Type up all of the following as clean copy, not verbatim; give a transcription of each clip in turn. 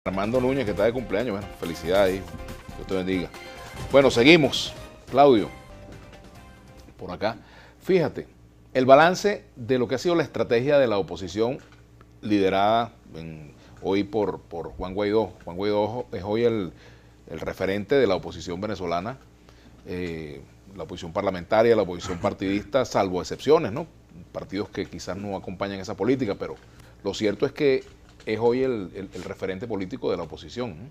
Armando Núñez, que está de cumpleaños. Bueno, felicidades, Dios te bendiga. Bueno, seguimos. Claudio, por acá. Fíjate, el balance de lo que ha sido la estrategia de la oposición liderada hoy por Juan Guaidó. Juan Guaidó es hoy el referente de la oposición venezolana, la oposición parlamentaria, la oposición partidista, salvo excepciones, ¿no? Partidos que quizás no acompañan esa política, pero lo cierto es que es hoy el referente político de la oposición, ¿no?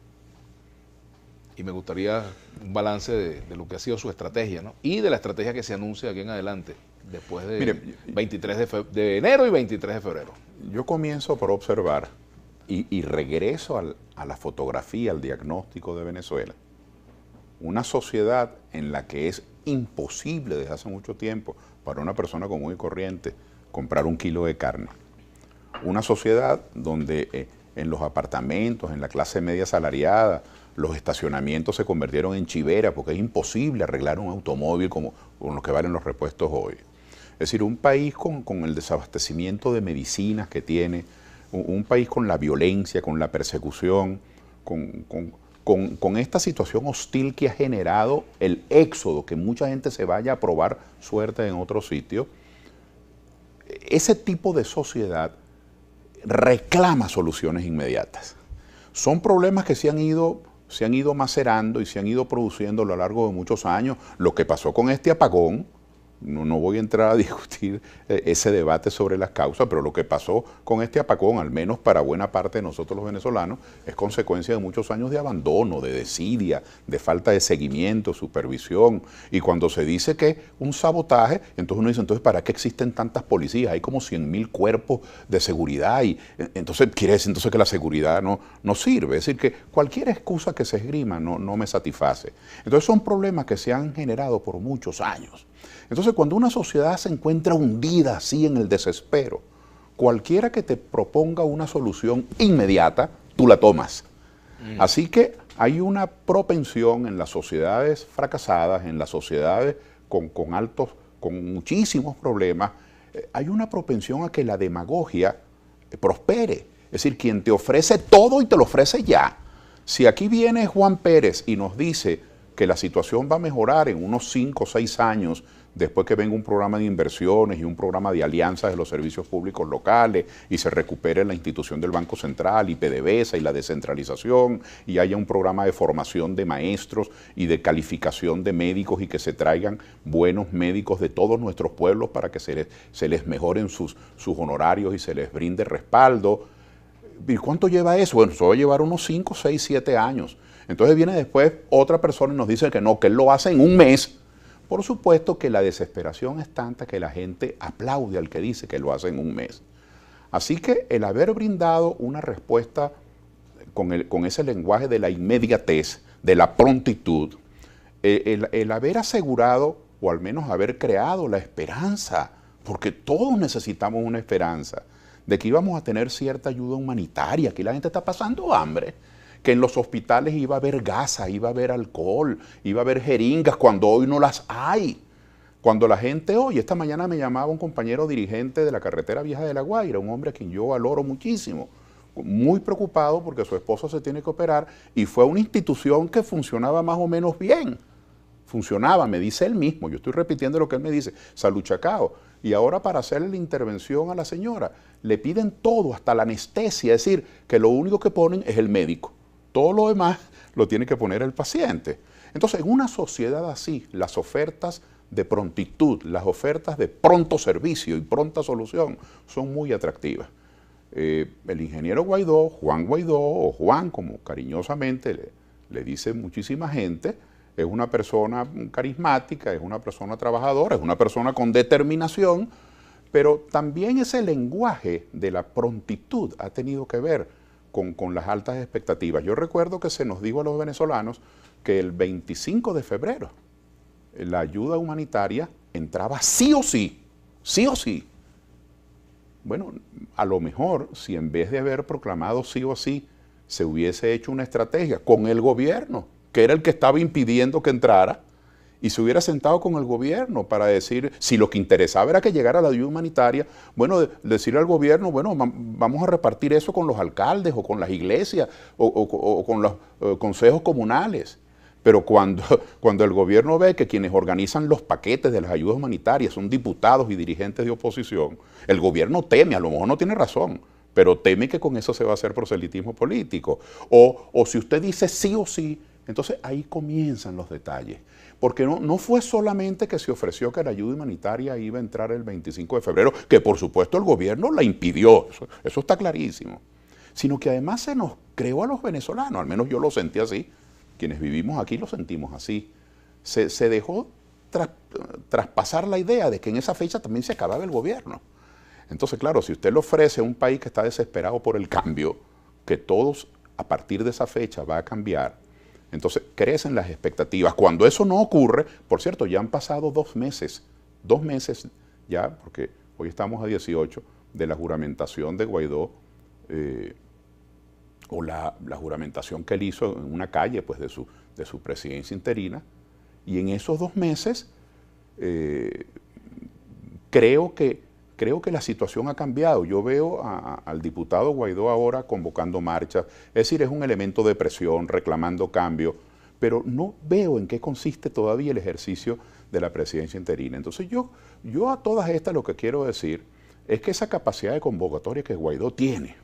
Y me gustaría un balance de lo que ha sido su estrategia, ¿no? Y de la estrategia que se anuncia aquí en adelante, después de 23 de enero y 23 de febrero. Yo comienzo por observar y regreso a la fotografía, al diagnóstico de Venezuela. Una sociedad en la que es imposible desde hace mucho tiempo para una persona común y corriente comprar un kilo de carne. Una sociedad donde en los apartamentos, en la clase media asalariada, los estacionamientos se convirtieron en chivera porque es imposible arreglar un automóvil con los que valen los repuestos hoy. Es decir, un país con el desabastecimiento de medicinas que tiene, un país con la violencia, con la persecución, con esta situación hostil que ha generado el éxodo, que mucha gente se vaya a probar suerte en otro sitio. Ese tipo de sociedad reclama soluciones inmediatas. Son problemas que se han ido macerando y se han ido produciendo a lo largo de muchos años. Lo que pasó con este apagón, no voy a entrar a discutir ese debate sobre las causas, pero lo que pasó con este apagón, al menos para buena parte de nosotros los venezolanos, es consecuencia de muchos años de abandono, de desidia, de falta de seguimiento, supervisión. Y cuando se dice que un sabotaje, entonces uno dice, entonces ¿para qué existen tantas policías? Hay como 100.000 cuerpos de seguridad y entonces quiere decir entonces que la seguridad no sirve. Es decir, que cualquier excusa que se esgrima no me satisface. Entonces son problemas que se han generado por muchos años. Entonces, cuando una sociedad se encuentra hundida así en el desespero, cualquiera que te proponga una solución inmediata, tú la tomas. Así que hay una propensión en las sociedades fracasadas, en las sociedades con muchísimos problemas, hay una propensión a que la demagogia prospere. Es decir, quien te ofrece todo y te lo ofrece ya. Si aquí viene Juan Pérez y nos dice que la situación va a mejorar en unos 5 o 6 años, después que venga un programa de inversiones y un programa de alianzas de los servicios públicos locales y se recupere la institución del Banco Central y PDVSA y la descentralización y haya un programa de formación de maestros y de calificación de médicos y que se traigan buenos médicos de todos nuestros pueblos para que se les mejoren sus honorarios y se les brinde respaldo. ¿Y cuánto lleva eso? Bueno, eso va a llevar unos 5, 6, 7 años. Entonces viene después otra persona y nos dice que no, que él lo hace en un mes. Por supuesto que la desesperación es tanta que la gente aplaude al que dice que lo hace en un mes. Así que el haber brindado una respuesta con ese lenguaje de la inmediatez, de la prontitud, el haber asegurado o al menos haber creado la esperanza, porque todos necesitamos una esperanza, de que íbamos a tener cierta ayuda humanitaria, que la gente está pasando hambre, que en los hospitales iba a haber gasa, iba a haber alcohol, iba a haber jeringas, cuando hoy no las hay. Cuando la gente hoy, esta mañana me llamaba un compañero dirigente de la carretera vieja de La Guaira, un hombre a quien yo valoro muchísimo, muy preocupado porque su esposa se tiene que operar y fue una institución que funcionaba más o menos bien. Funcionaba, me dice él mismo, yo estoy repitiendo lo que él me dice, Salud Chacao. Y ahora para hacerle la intervención a la señora, le piden todo, hasta la anestesia, es decir, que lo único que ponen es el médico. Todo lo demás lo tiene que poner el paciente. Entonces, en una sociedad así, las ofertas de prontitud, las ofertas de pronto servicio y pronta solución son muy atractivas. El ingeniero Guaidó, Juan Guaidó, o Juan, como cariñosamente le dice muchísima gente, es una persona carismática, es una persona trabajadora, es una persona con determinación, pero también ese lenguaje de la prontitud ha tenido que ver con las altas expectativas. Yo recuerdo que se nos dijo a los venezolanos que el 25 de febrero la ayuda humanitaria entraba sí o sí, sí o sí. Bueno, a lo mejor si en vez de haber proclamado sí o sí, se hubiese hecho una estrategia con el gobierno, que era el que estaba impidiendo que entrara, y se hubiera sentado con el gobierno para decir, si lo que interesaba era que llegara la ayuda humanitaria, bueno, decirle al gobierno, bueno, vamos a repartir eso con los alcaldes o con las iglesias o con los consejos comunales. Pero cuando el gobierno ve que quienes organizan los paquetes de las ayudas humanitarias son diputados y dirigentes de oposición, el gobierno teme, a lo mejor no tiene razón, pero teme que con eso se va a hacer proselitismo político. O si usted dice sí o sí, entonces ahí comienzan los detalles. Porque no fue solamente que se ofreció que la ayuda humanitaria iba a entrar el 25 de febrero, que por supuesto el gobierno la impidió, eso está clarísimo, sino que además se nos creó a los venezolanos, al menos yo lo sentí así, quienes vivimos aquí lo sentimos así, se dejó traspasar la idea de que en esa fecha también se acababa el gobierno. Entonces, claro, si usted le ofrece a un país que está desesperado por el cambio, que todos a partir de esa fecha va a cambiar, entonces crecen las expectativas. Cuando eso no ocurre, por cierto, ya han pasado 2 meses ya, porque hoy estamos a 18, de la juramentación de Guaidó, o la juramentación que él hizo en una calle pues, de su presidencia interina, y en esos 2 meses creo que la situación ha cambiado. Yo veo al diputado Guaidó ahora convocando marchas, es decir, es un elemento de presión, reclamando cambio, pero no veo en qué consiste todavía el ejercicio de la presidencia interina. Entonces yo a todas estas lo que quiero decir es que esa capacidad de convocatoria que Guaidó tiene,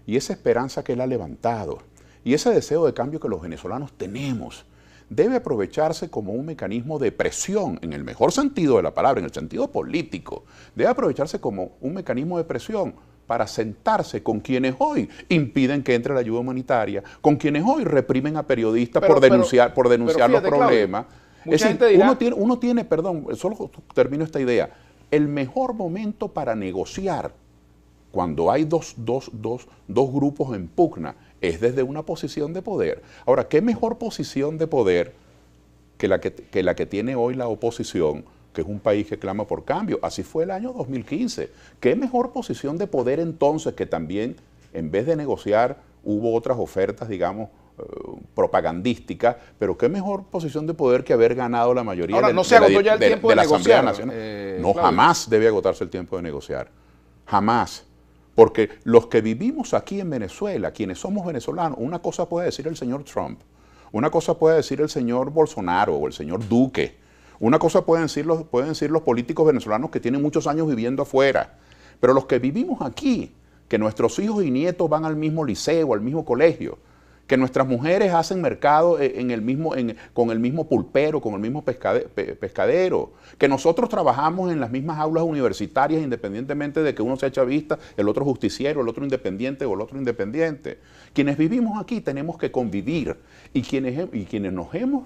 y esa esperanza que él ha levantado, y ese deseo de cambio que los venezolanos tenemos, debe aprovecharse como un mecanismo de presión, en el mejor sentido de la palabra, en el sentido político. Debe aprovecharse como un mecanismo de presión para sentarse con quienes hoy impiden que entre la ayuda humanitaria, con quienes hoy reprimen a periodistas por denunciar los problemas. Es decir, uno tiene, perdón, solo termino esta idea, el mejor momento para negociar cuando hay dos grupos en pugna, es desde una posición de poder. Ahora, ¿qué mejor posición de poder que la que tiene hoy la oposición, que es un país que clama por cambio? Así fue el año 2015. ¿Qué mejor posición de poder entonces que también, en vez de negociar, hubo otras ofertas, digamos, propagandísticas, pero qué mejor posición de poder que haber ganado la mayoría de la Asamblea Nacional? No, jamás debe agotarse el tiempo de negociar. Jamás. Porque los que vivimos aquí en Venezuela, quienes somos venezolanos, una cosa puede decir el señor Trump, una cosa puede decir el señor Bolsonaro o el señor Duque, una cosa pueden decir los políticos venezolanos que tienen muchos años viviendo afuera, pero los que vivimos aquí, que nuestros hijos y nietos van al mismo liceo, al mismo colegio, que nuestras mujeres hacen mercado con el mismo pulpero, con el mismo pescadero, que nosotros trabajamos en las mismas aulas universitarias independientemente de que uno sea chavista, el otro justiciero, el otro independiente o el otro independiente. Quienes vivimos aquí tenemos que convivir y quienes nos hemos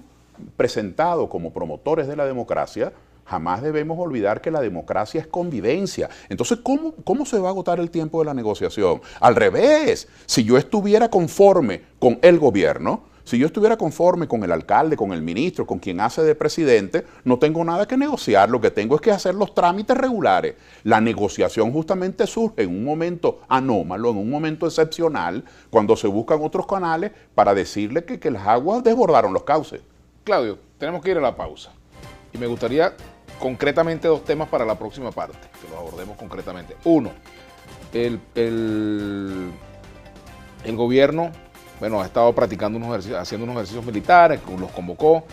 presentado como promotores de la democracia, jamás debemos olvidar que la democracia es convivencia. Entonces, ¿cómo se va a agotar el tiempo de la negociación? Al revés, si yo estuviera conforme con el gobierno, si yo estuviera conforme con el alcalde, con el ministro, con quien hace de presidente, no tengo nada que negociar, lo que tengo es que hacer los trámites regulares. La negociación justamente surge en un momento anómalo, en un momento excepcional, cuando se buscan otros canales para decirle que las aguas desbordaron los cauces. Claudio, tenemos que ir a la pausa. Y me gustaría concretamente 2 temas para la próxima parte, que los abordemos concretamente. Uno, el gobierno, bueno, ha estado practicando haciendo unos ejercicios militares, los convocó.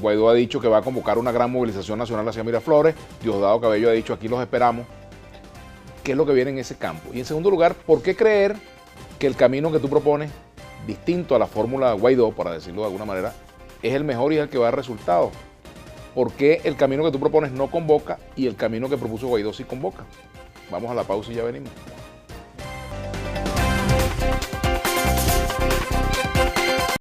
Guaidó ha dicho que va a convocar una gran movilización nacional hacia Miraflores. Diosdado Cabello ha dicho, aquí los esperamos. ¿Qué es lo que viene en ese campo? Y en segundo lugar, ¿por qué creer que el camino que tú propones, distinto a la fórmula Guaidó, para decirlo de alguna manera, es el mejor y es el que va a dar resultados? ¿Por qué el camino que tú propones no convoca y el camino que propuso Guaidó sí convoca? Vamos a la pausa y ya venimos.